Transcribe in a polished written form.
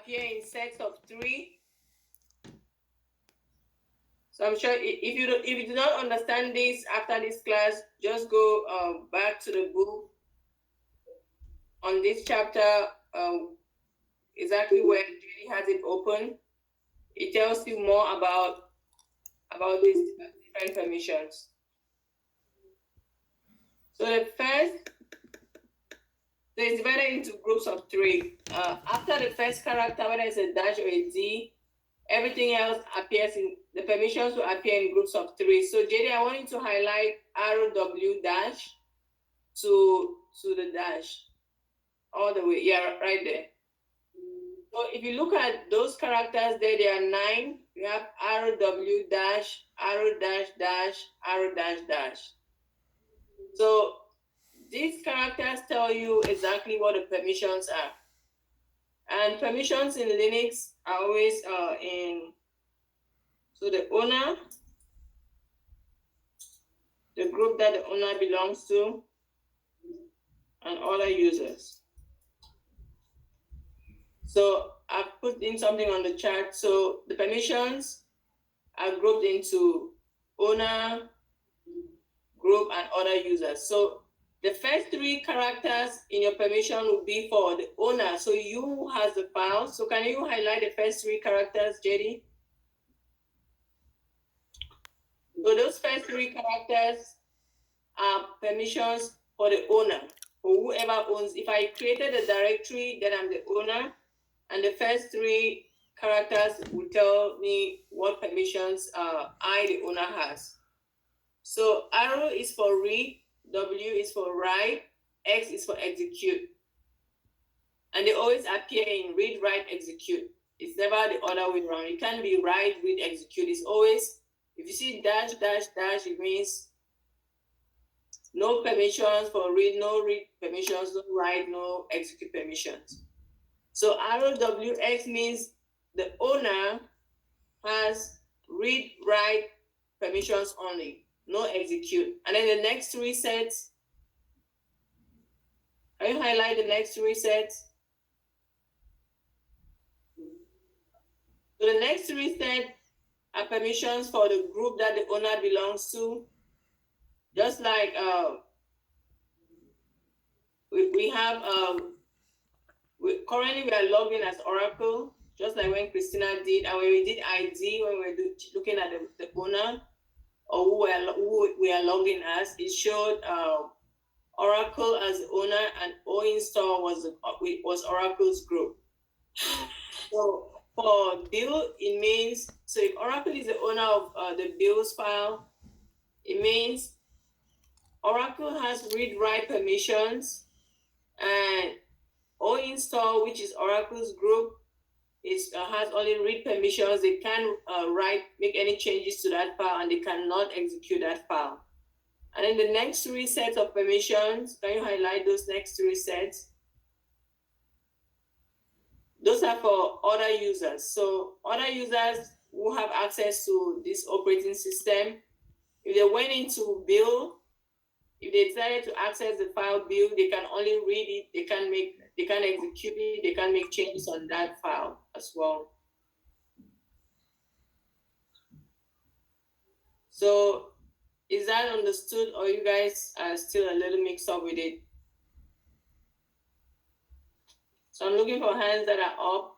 appear in sets of 3. So I'm sure if you do not understand this after this class, just go back to the book on this chapter, exactly where Judy has it open. It tells you more about these different permissions. So the first, so it's divided into groups of 3. After the first character, whether it's a dash or a D, everything else appears in the permissions will appear in groups of 3. So JD, I want you to highlight arrow W dash to the dash all the way. Yeah, right there. So if you look at those characters there are 9. We have arrow W dash, arrow dash dash, arrow dash dash. So these characters tell you exactly what the permissions are. And permissions in Linux are always so the owner, the group that the owner belongs to, and other users. So I've put in something on the chart. So the permissions are grouped into owner, group, and other users. So the first 3 characters in your permission will be for the owner. So you has the file. So can you highlight the first 3 characters, JD? So those first 3 characters are permissions for the owner, for whoever owns. If I created a directory, then I'm the owner, and the first 3 characters will tell me what permissions I, the owner, has. So arrow is for read, W is for write, X is for execute. And they always appear in read, write, execute. It's never the other way around. It can't be write, read, execute. It's always, if you see dash, dash, dash, it means no permissions for read, no read permissions, no write, no execute permissions. So arrow WX means the owner has read, write permissions only, no execute. And then the next 3 sets, can you highlight the next 3 sets? So the next 3 sets are permissions for the group that the owner belongs to. Just like we have, currently we are logged in as Oracle, just like when Christina did, and when we did ID, when we were looking at the owner, or who we are logged in as, it showed Oracle as the owner, and OInstall was Oracle's group. So for build, it means, so if Oracle is the owner of the builds file, it means Oracle has read-write permissions, and OInstall, which is Oracle's group, has only read permissions. They can't make any changes to that file, and they cannot execute that file. And then the next 3 sets of permissions, can you highlight those next 3 sets? Those are for other users. So other users who have access to this operating system, if they went into build, if they decided to access the file build, they can only read it. They can't execute it. They can't make changes on that file as well. So is that understood, or you guys are still a little mixed up with it? So I'm looking for hands that are up.